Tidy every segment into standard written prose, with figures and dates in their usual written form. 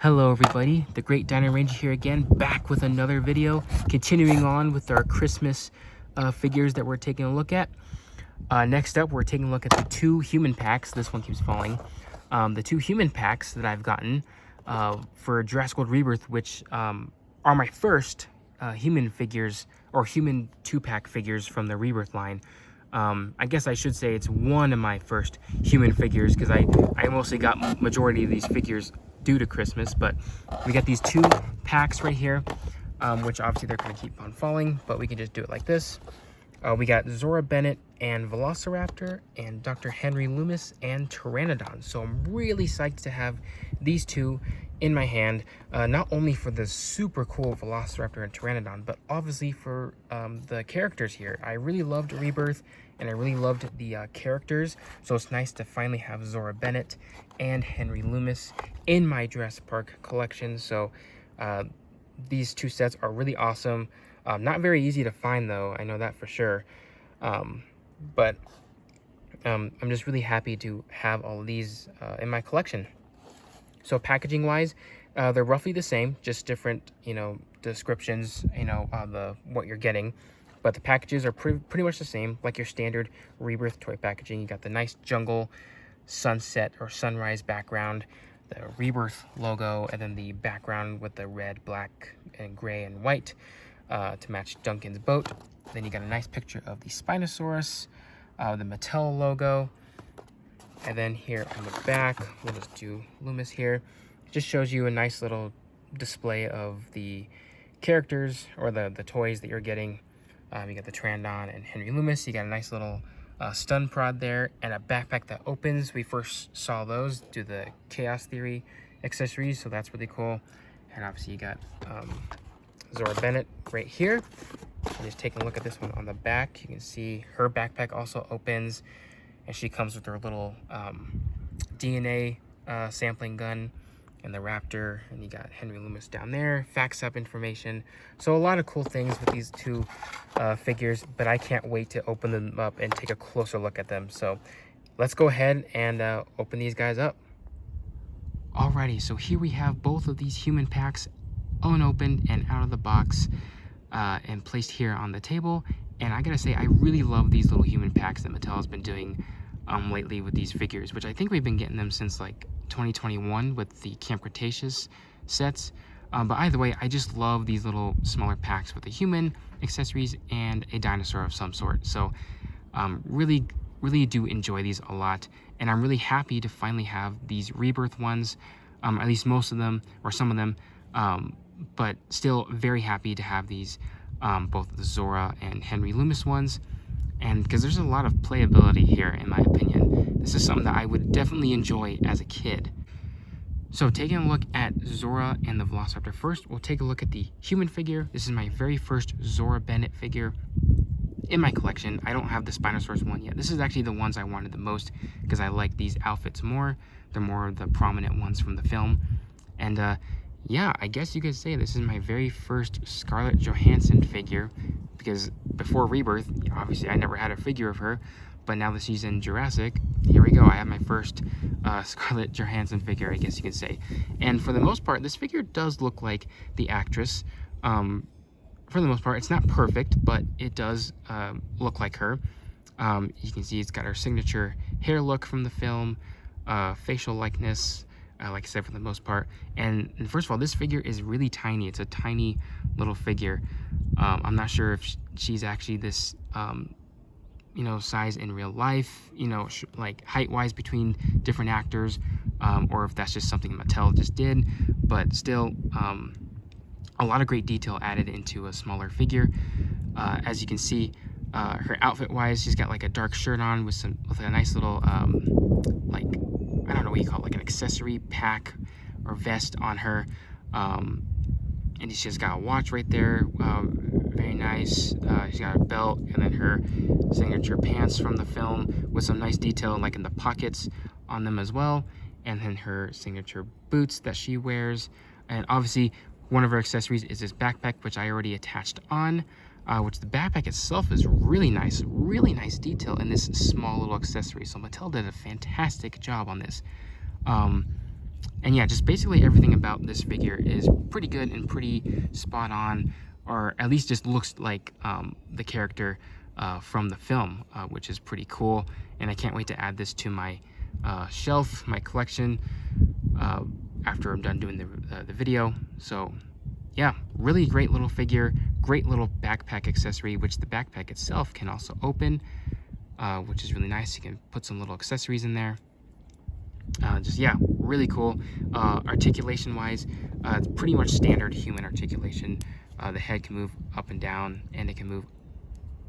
Hello everybody, the Great Dino Ranger here again, back with another video, continuing on with our Christmas figures that we're taking a look at. Next up, we're taking a look at the two human packs. This one keeps falling. The two human packs that I've gotten for Jurassic World Rebirth, which are my first human figures, or human two-pack figures from the Rebirth line. I guess I should say it's one of my first human figures, because I mostly got majority of these figures due to Christmas, but we got these two packs right here, which obviously they're going to keep on falling, but we can just do it like this. We got Zora Bennett and Velociraptor and Dr. Henry Loomis and Pteranodon. So I'm really psyched to have these two in my hand, not only for the super cool Velociraptor and Pteranodon, but obviously for the characters here. I really loved Rebirth, and I really loved the characters, so it's nice to finally have Zora Bennett and Henry Loomis in my Jurassic Park collection. So these two sets are really awesome. Not very easy to find though, I know that for sure. But I'm just really happy to have all of these in my collection. So packaging wise, they're roughly the same, just different, descriptions, what you're getting. But the packages are pretty much the same, like your standard Rebirth toy packaging. You got the nice jungle sunset or sunrise background, the Rebirth logo, and then the background with the red, black, and gray and white to match Duncan's boat. Then you got a nice picture of the Spinosaurus, the Mattel logo, and then here on the back, we'll just do Loomis here. It just shows you a nice little display of the characters or the toys that you're getting. You got the Pteranodon and Henry Loomis. You got a nice little stun prod there and a backpack that opens. We first saw those do the Chaos Theory accessories, so that's really cool. And obviously you got Zora Bennett right here. And just taking a look at this one on the back, you can see her backpack also opens, and she comes with her little DNA sampling gun and the raptor, and you got Henry Loomis down there, fax up information. So a lot of cool things with these two figures, but I can't wait to open them up and take a closer look at them. So let's go ahead and open these guys up. Alrighty, so here we have both of these human packs unopened and out of the box and placed here on the table. And I gotta say, I really love these little human packs that Mattel has been doing lately with these figures, which I think we've been getting them since like 2021 with the Camp Cretaceous sets. But either way, I just love these little smaller packs with a human, accessories, and a dinosaur of some sort. So really do enjoy these a lot, and I'm really happy to finally have these Rebirth ones, at least most of them or some of them, but still very happy to have these, both the Zora and Henry Loomis ones. And because there's a lot of playability here, in my opinion. This is something that I would definitely enjoy as a kid. So taking a look at Zora and the Velociraptor first, we'll take a look at the human figure. This is my very first Zora Bennett figure in my collection. I don't have the Spinosaurus one yet. This is actually the ones I wanted the most because I like these outfits more. They're more the prominent ones from the film. And yeah, I guess you could say this is my very first Scarlett Johansson figure, because before Rebirth, obviously I never had a figure of her, but now that she's in Jurassic, here we go. I have my first Scarlett Johansson figure, I guess you could say. And for the most part, this figure does look like the actress. For the most part, it's not perfect, but it does look like her. You can see it's got her signature hair look from the film, facial likeness, like I said, for the most part. And first of all, this figure is really tiny. It's a tiny little figure. I'm not sure if she's actually this, size in real life, like height-wise between different actors, or if that's just something Mattel just did. But still, a lot of great detail added into a smaller figure. As you can see, her outfit-wise, she's got like a dark shirt on with a nice little, like, I don't know what you call it, like an accessory pack or vest on her. And she's got a watch right there, very nice. She's got a belt, and then her signature pants from the film with some nice detail like in the pockets on them as well. And then her signature boots that she wears. And obviously one of her accessories is this backpack, which I already attached on, which the backpack itself is really nice detail in this small little accessory. So Mattel did a fantastic job on this. And yeah, just basically everything about this figure is pretty good and pretty spot on, or at least just looks like the character from the film, which is pretty cool. And I can't wait to add this to my shelf, my collection, after I'm done doing the video. So yeah, really great little figure, great little backpack accessory, which the backpack itself can also open, which is really nice. You can put some little accessories in there. Just yeah, really cool. Articulation wise, it's pretty much standard human articulation. The head can move up and down, and it can move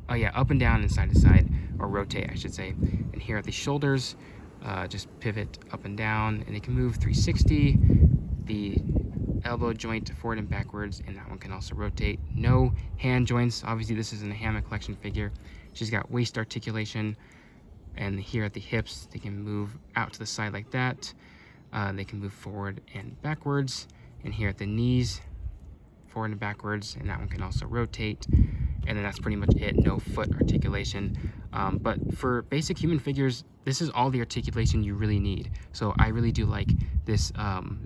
up and down and side to side, or rotate I should say. And here are the shoulders, just pivot up and down, and it can move 360. The elbow joint forward and backwards, and that one can also rotate. No hand joints, obviously this isn't a Hammock collection figure. She's got waist articulation, and here at the hips they can move out to the side like that. They can move forward and backwards, and here at the knees, forward and backwards, and that one can also rotate. And then that's pretty much it, no foot articulation. But for basic human figures, this is all the articulation you really need. So I really do like this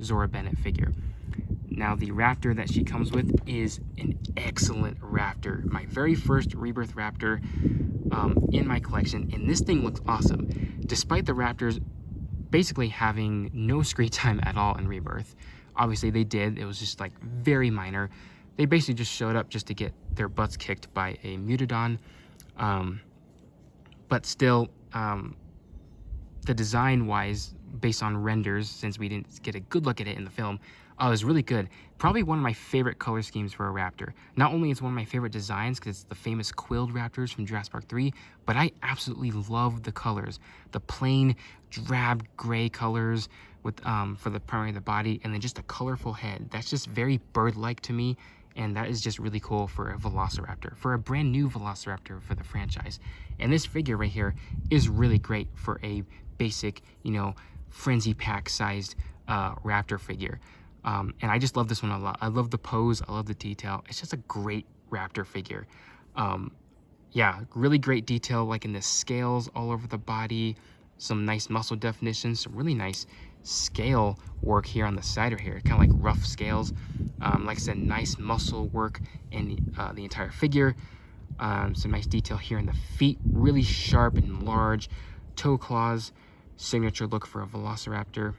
Zora Bennett figure. Now the raptor that she comes with is an excellent raptor. My very first Rebirth raptor in my collection, and this thing looks awesome. Despite the raptors basically having no screen time at all in Rebirth, obviously they did, it was just like very minor. They basically just showed up just to get their butts kicked by a Mutodon. But still, the design-wise, based on renders, since we didn't get a good look at it in the film, it was really good. Probably one of my favorite color schemes for a raptor. Not only is one of my favorite designs, because it's the famous quilled raptors from Jurassic Park 3, but I absolutely love the colors. The plain, drab gray colors with for the primary of the body, and then just a colorful head. That's just very bird-like to me. And that is just really cool for a Velociraptor, for a brand new Velociraptor for the franchise. And this figure right here is really great for a basic, you know, frenzy pack sized raptor figure. And I just love this one a lot. I love the pose, I love the detail. It's just a great raptor figure. Yeah, really great detail, like in the scales all over the body, some nice muscle definition, some really nice scale work here on the side right here, kind of like rough scales. Like I said, nice muscle work in the entire figure. Some nice detail here in the feet, really sharp and large toe claws, signature look for a Velociraptor.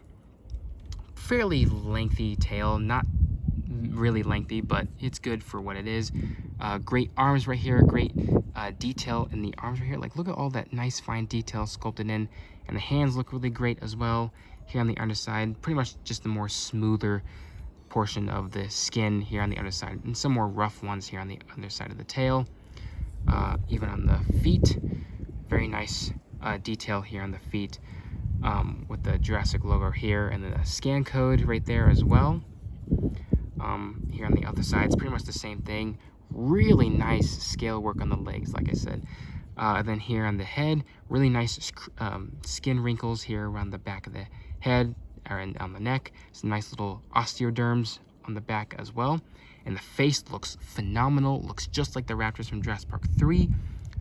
Fairly lengthy tail, not really lengthy, but it's good for what it is. Great arms right here, great detail in the arms right here. Like, look at all that nice fine detail sculpted in, and the hands look really great as well. Here on the underside, pretty much just the more smoother portion of the skin here on the underside, and some more rough ones here on the underside of the tail. Even on the feet, very nice detail here on the feet, with the Jurassic logo here, and the scan code right there as well. Here on the other side, it's pretty much the same thing. Really nice scale work on the legs, like I said. And then here on the head, really nice skin wrinkles here around the back of the head, or on the neck. Some nice little osteoderms on the back as well. And the face looks phenomenal. Looks just like the raptors from Jurassic Park 3.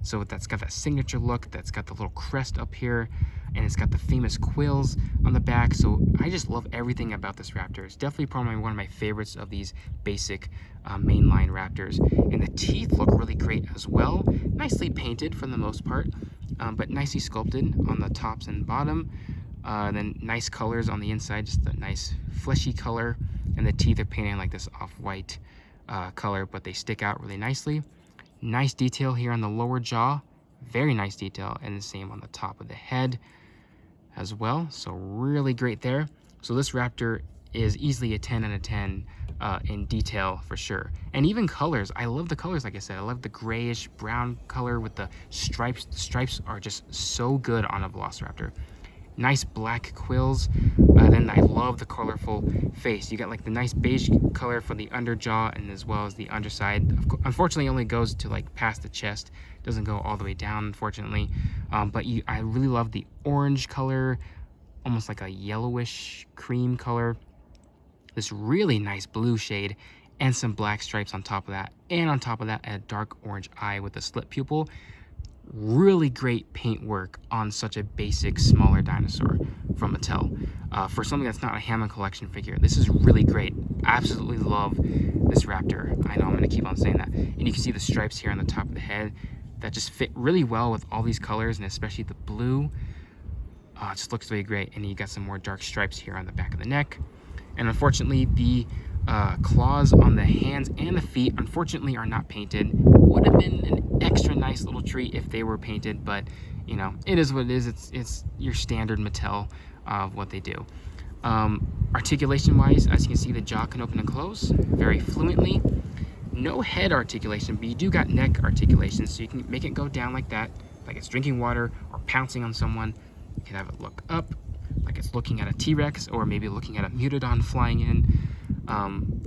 So that's got that signature look. That's got the little crest up here, and it's got the famous quills on the back. So I just love everything about this raptor. It's definitely probably one of my favorites of these basic mainline raptors. And the teeth look really great as well. Nicely painted for the most part, but nicely sculpted on the tops and bottom. Then nice colors on the inside, just a nice fleshy color, and the teeth are painted like this off-white color, but they stick out really nicely. Nice detail here on the lower jaw, very nice detail, and the same on the top of the head as well. So really great there. So this raptor is easily a 10 out of 10 in detail for sure. And even colors, I love the colors. Like I said, I love the grayish brown color with the stripes. The stripes are just so good on a Velociraptor. Nice black quills. Then I love the colorful face. You got like the nice beige color for the under jaw, and as well as the underside. Unfortunately, it only goes to like past the chest. Doesn't go all the way down, unfortunately. But I really love the orange color, almost like a yellowish cream color. This really nice blue shade, and some black stripes on top of that. And on top of that, a dark orange eye with a slit pupil. Really great paint work on such a basic, smaller dinosaur. from Mattel. For something that's not a Hammond collection figure, this is really great. Absolutely love this raptor. I know I'm going to keep on saying that. And you can see the stripes here on the top of the head that just fit really well with all these colors, and especially the blue. It just looks really great. And you got some more dark stripes here on the back of the neck. And unfortunately, the claws on the hands and the feet, unfortunately, are not painted. Would have been an extra nice little treat if they were painted, but you know, it is what it is. It's your standard Mattel of what they do. Articulation wise, as you can see, the jaw can open and close very fluently. No head articulation, but you do got neck articulation, so you can make it go down like that, like it's drinking water or pouncing on someone. You can have it look up like it's looking at a T-Rex, or maybe looking at a Pteranodon flying in.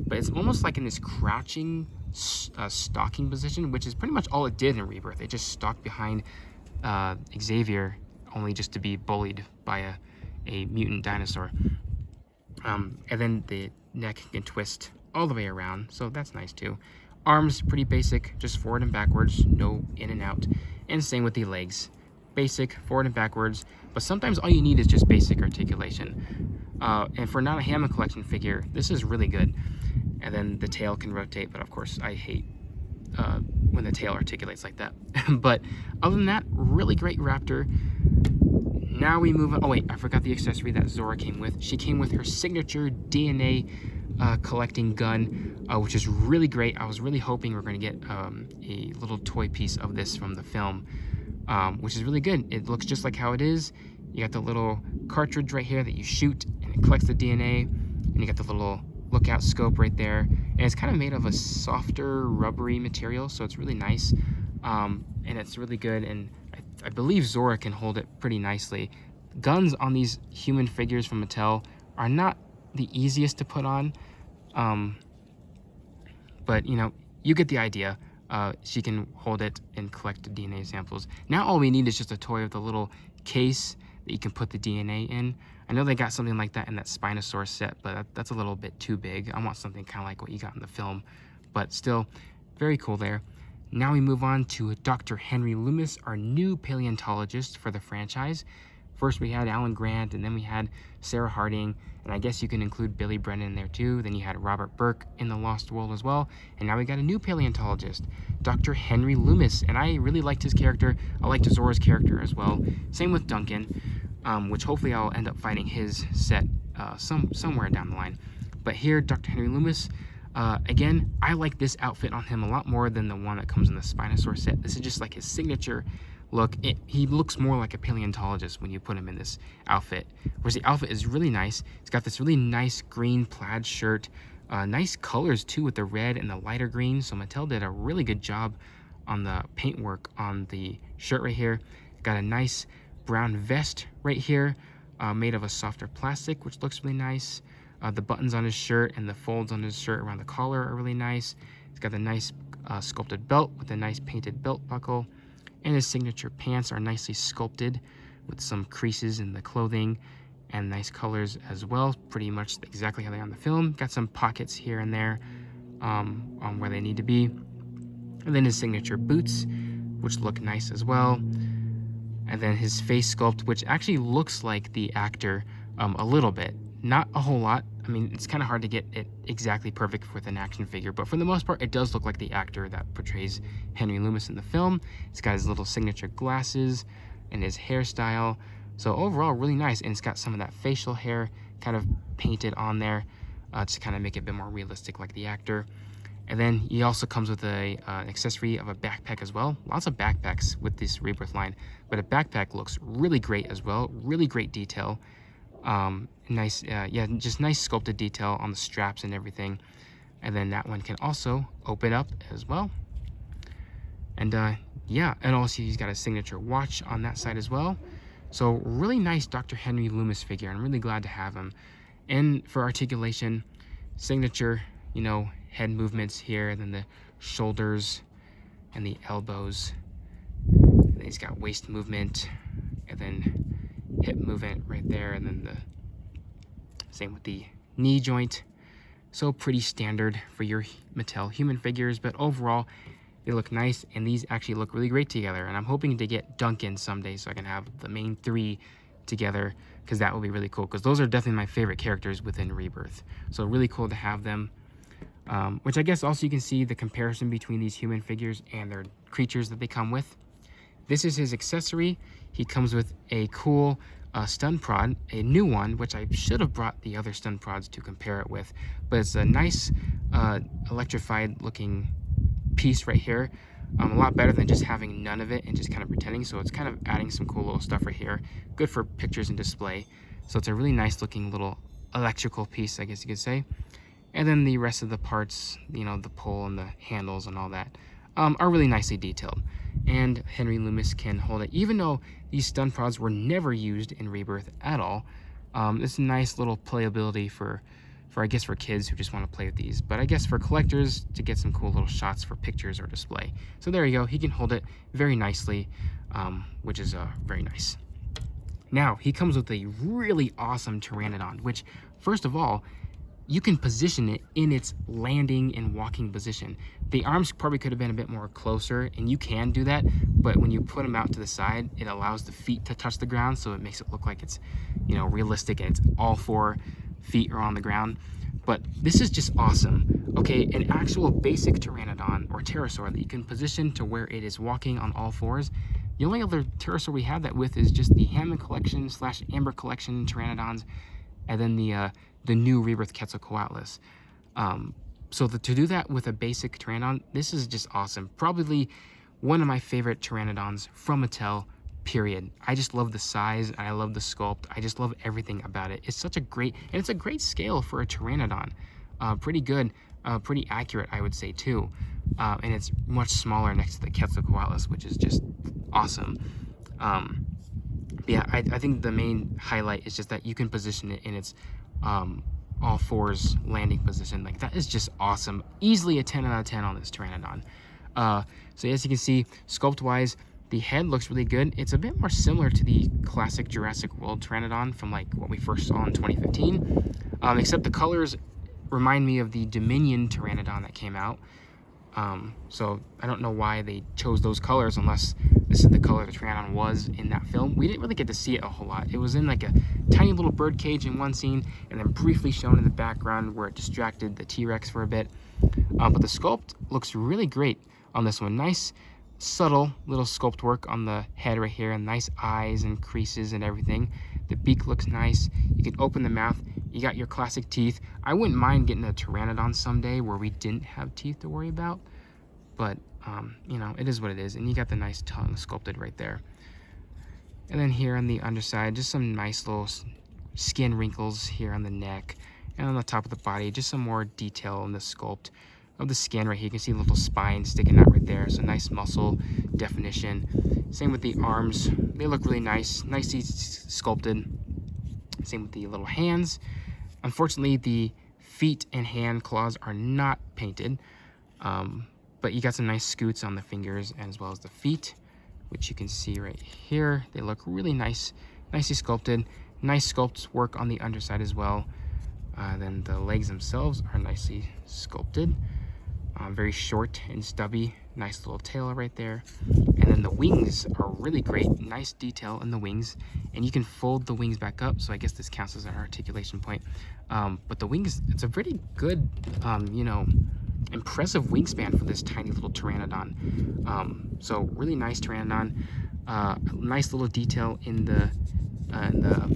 But it's almost like in this crouching stalking position, which is pretty much all it did in Rebirth. It just stalked behind Xavier, only just to be bullied by a mutant dinosaur. And then the neck can twist all the way around, so that's nice too. Arms, pretty basic, just forward and backwards, no in and out. And same with the legs. Basic, forward and backwards, but sometimes all you need is just basic articulation. And for not a Hammond collection figure, this is really good. And then the tail can rotate, but of course I hate when the tail articulates like that. But other than that, really great raptor. Now we move on. Oh wait, I forgot the accessory that Zora came with. She came with her signature DNA collecting gun, which is really great. I was really hoping we are going to get a little toy piece of this from the film, which is really good. It looks just like how it is. You got the little cartridge right here that you shoot, and it collects the DNA, and you got the little lookout scope right there, and it's kind of made of a softer rubbery material, so it's really nice, and it's really good. And I believe Zora can hold it pretty nicely. Guns on these human figures from Mattel are not the easiest to put on, but you know, you get the idea. She can hold it and collect DNA samples. Now all we need is just a toy with a little case that you can put the DNA in. I know they got something like that in that Spinosaurus set, but that's a little bit too big. I want something kind of like what you got in the film, but still very cool there. Now we move on to Dr. Henry Loomis, our new paleontologist for the franchise. First we had Alan Grant, and then we had Sarah Harding, and I guess you can include Billy Brennan in there too. Then you had Robert Burke in The Lost World as well, and now we got a new paleontologist, Dr. Henry Loomis, and I really liked his character. I liked Zora's character as well. Same with Duncan, which hopefully I'll end up fighting his set somewhere down the line. But here, Dr. Henry Loomis, again, I like this outfit on him a lot more than the one that comes in the Spinosaurus set. This is just like his signature look. He looks more like a paleontologist when you put him in this outfit, whereas the outfit is really nice. It's got this really nice green plaid shirt, nice colors too with the red and the lighter green, so Mattel did a really good job on the paintwork on the shirt right here. Got a nice brown vest right here, made of a softer plastic, which looks really nice. The buttons on his shirt and the folds on his shirt around the collar are really nice. It's got a nice sculpted belt with a nice painted belt buckle. And his signature pants are nicely sculpted with some creases in the clothing and nice colors as well, pretty much exactly how they are on the film. Got some pockets here and there on where they need to be. And then his signature boots, which look nice as well. And then his face sculpt, which actually looks like the actor a little bit. Not a whole lot. I mean, it's kind of hard to get it exactly perfect with an action figure, but for the most part, it does look like the actor that portrays Henry Loomis in the film. He's got his little signature glasses and his hairstyle. So overall, really nice. And it's got some of that facial hair kind of painted on there to kind of make it a bit more realistic like the actor. And then he also comes with an accessory of a backpack as well. Lots of backpacks with this Rebirth line, but a backpack looks really great as well. Really great detail. Nice, yeah, just nice sculpted detail on the straps and everything. And then that one can also open up as well. And yeah, and also he's got a signature watch on that side as well. So really nice Dr. Henry Loomis figure. I'm really glad to have him. And for articulation, signature, you know, head movements here, and then the shoulders and the elbows. And then he's got waist movement, and then hip movement right there, and then the same with the knee joint. So pretty standard for your Mattel human figures, but overall they look nice, and these actually look really great together. And I'm hoping to get Duncan someday so I can have the main three together because that would be really cool, because those are definitely my favorite characters within Rebirth. So really cool to have them. Which I guess also you can see the comparison between these human figures and their creatures that they come with. This is his accessory. He comes with a cool stun prod, a new one, which I should have brought the other stun prods to compare it with. But it's a nice electrified looking piece right here. A lot better than just having none of it and just kind of pretending. So it's kind of adding some cool little stuff right here. Good for pictures and display. So it's a really nice looking little electrical piece, I guess you could say. And then the rest of the parts, you know, the pole and the handles and all that, are really nicely detailed. And Henry Loomis can hold it. Even though these stun prods were never used in Rebirth at all, it's a nice little playability for I guess for kids who just want to play with these. But I guess for collectors to get some cool little shots for pictures or display. So there you go. He can hold it very nicely, which is very nice. Now, he comes with a really awesome Pteranodon, which, first of all, you can position it in its landing and walking position. The arms probably could have been a bit more closer, and you can do that, but when you put them out to the side, it allows the feet to touch the ground, so it makes it look like it's, you know, realistic, and it's all 4 feet are on the ground. But this is just awesome. Okay, an actual basic Pteranodon or pterosaur that you can position to where it is walking on all 4s. The only other pterosaur we have that with is just the Hammond Collection / Amber Collection Pteranodons, and then the new Rebirth Quetzalcoatlus. So to do that with a basic Pteranodon, this is just awesome. Probably one of my favorite Pteranodons from Mattel, period. I just love the size, I love the sculpt, I just love everything about it. It's such a great, and it's a great scale for a Pteranodon. Pretty good, pretty accurate, I would say too. And it's much smaller next to the Quetzalcoatlus, which is just awesome. Yeah, I think the main highlight is just that you can position it in its all 4s landing position. Like, that is just awesome. Easily a 10 out of 10 on this Pteranodon. So as you can see, sculpt wise, the head looks really good. It's a bit more similar to the classic Jurassic World Pteranodon from like what we first saw in 2015, except the colors remind me of the Dominion Pteranodon that came out. So I don't know why they chose those colors unless this is the color the Pteranodon was in that film. We didn't really get to see it a whole lot. It was in like a tiny little bird cage in one scene, and then briefly shown in the background where it distracted the T-Rex for a bit. But the sculpt looks really great on this one. Nice, subtle little sculpt work on the head right here, and nice eyes and creases and everything. The beak looks nice. You can open the mouth. You got your classic teeth. I wouldn't mind getting a Pteranodon someday where we didn't have teeth to worry about, but you know, it is what it is. And you got the nice tongue sculpted right there. And then here on the underside, just some nice little skin wrinkles here on the neck, and on the top of the body, just some more detail in the sculpt of the skin right here. You can see a little spine sticking out right there, so nice muscle definition. Same with the arms, they look really nice, nicely sculpted. Same with the little hands. Unfortunately, the feet and hand claws are not painted, but you got some nice scoots on the fingers as well as the feet, which you can see right here. They look really nice, nicely sculpted. Nice sculpt work on the underside as well. Then the legs themselves are nicely sculpted. Very short and stubby, nice little tail right there. And then the wings are really great, nice detail in the wings. And you can fold the wings back up, so I guess this counts as an articulation point. But the wings, it's a pretty good, you know, impressive wingspan for this tiny little Pteranodon. So really nice Pteranodon. Nice little detail in the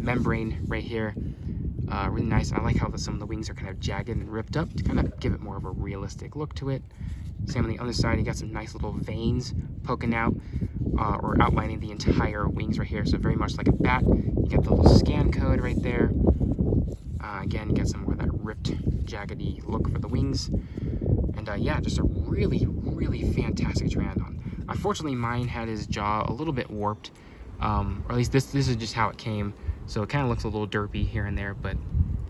membrane right here. Really nice. I like how some of the wings are kind of jagged and ripped up to kind of give it more of a realistic look to it. Same on the other side, you got some nice little veins poking out or outlining the entire wings right here. So very much like a bat. You got the little scan code right there. Again, you got some more of that ripped, jaggedy look for the wings. And yeah, just a really, really fantastic Pteranodon. Unfortunately, mine had his jaw a little bit warped, or at least this is just how it came. So it kind of looks a little derpy here and there, but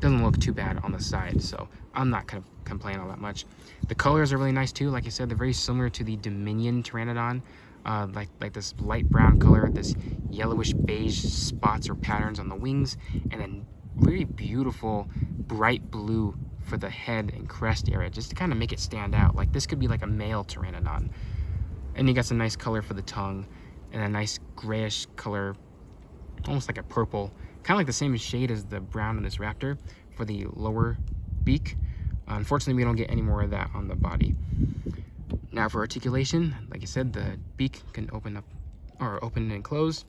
doesn't look too bad on the side. So I'm not going to complain all that much. The colors are really nice too. Like I said, they're very similar to the Dominion Pteranodon. Like this light brown color, this yellowish beige spots or patterns on the wings, and then really beautiful bright blue for the head and crest area, just to kind of make it stand out. Like this could be like a male Pteranodon. And you got some nice color for the tongue, and a nice grayish color, almost like a purple kind of like the same shade as the brown in this raptor for the lower beak. Unfortunately, we don't get any more of that on the body. Now for articulation, like I said, the beak can open up or open and close.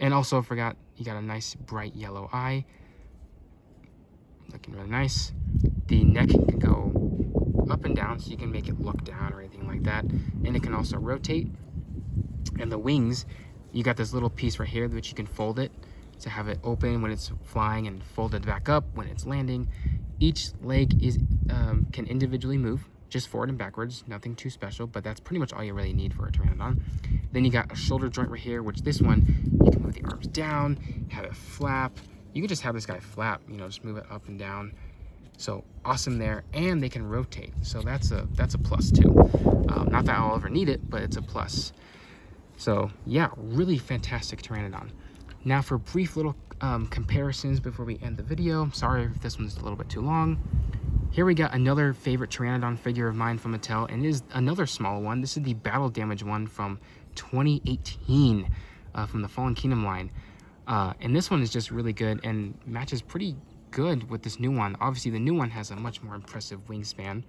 And also, I forgot, you got a nice bright yellow eye. Looking really nice. The neck can go up and down, so you can make it look down or anything like that. And it can also rotate. And the wings, you got this little piece right here, which you can fold it to have it open when it's flying and fold it back up when it's landing. Each leg is can individually move, just forward and backwards, nothing too special, but that's pretty much all you really need for a Pteranodon. Then you got a shoulder joint right here, which this one, you can move the arms down, have it flap. You can just have this guy flap, you know, just move it up and down. So awesome there, and they can rotate. So that's a plus too. Not that I'll ever need it, but it's a plus. So yeah, really fantastic Pteranodon. Now for brief little comparisons before we end the video. I'm sorry if this one's a little bit too long. Here we got another favorite Pteranodon figure of mine from Mattel, and it is another small one. This is the Battle Damage one from 2018 from the Fallen Kingdom line. And this one is just really good and matches pretty good with this new one. Obviously, the new one has a much more impressive wingspan.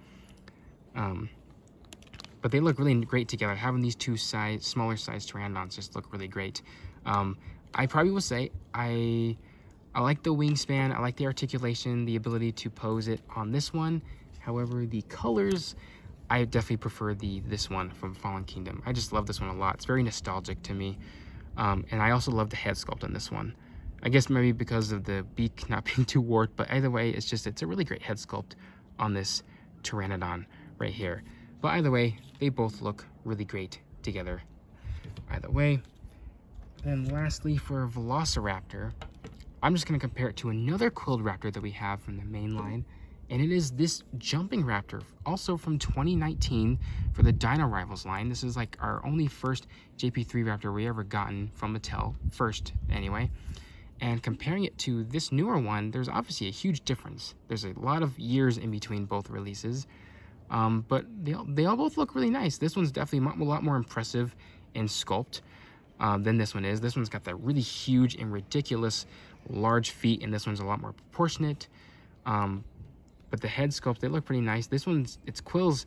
But they look really great together. Having these two smaller size Pteranodons just look really great. I probably will say I like the wingspan, I like the articulation, the ability to pose it on this one. However, the colors, I definitely prefer this one from Fallen Kingdom. I just love this one a lot. It's very nostalgic to me. And I also love the head sculpt on this one. I guess maybe because of the beak not being too warped, but either way, it's a really great head sculpt on this Pteranodon right here. But either way, they both look really great together. Either way. Then lastly, for Velociraptor, I'm just going to compare it to another quilled raptor that we have from the main line, and it is this jumping raptor, also from 2019 for the Dino Rivals line. This is like our only first JP3 raptor we ever gotten from Mattel, first anyway. And comparing it to this newer one, there's obviously a huge difference. There's a lot of years in between both releases, but they all both look really nice. This one's definitely a lot more impressive in sculpt than this one is. This one's got that really huge and ridiculous large feet, and this one's a lot more proportionate. But the head sculpt, they look pretty nice. This one's, its quills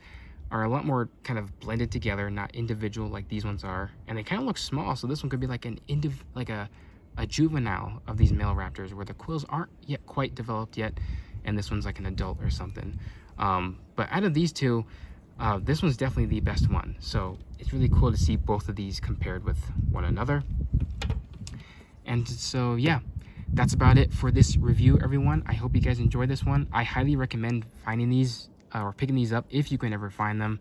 are a lot more kind of blended together, not individual like these ones are. And they kind of look small, so this one could be like a juvenile of these male raptors where the quills aren't yet quite developed yet, and this one's like an adult or something. But out of these two, this one's definitely the best one. So it's really cool to see both of these compared with one another. And so yeah, that's about it for this review, everyone. I hope you guys enjoyed this one. I highly recommend finding these or picking these up if you can ever find them.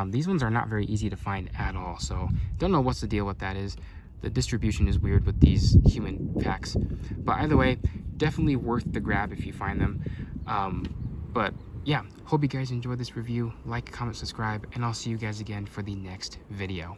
These ones are not very easy to find at all, so don't know what's the deal with that is. The distribution is weird with these human packs. But either way, definitely worth the grab if you find them. But yeah, hope you guys enjoyed this review. Like, comment, subscribe, and I'll see you guys again for the next video.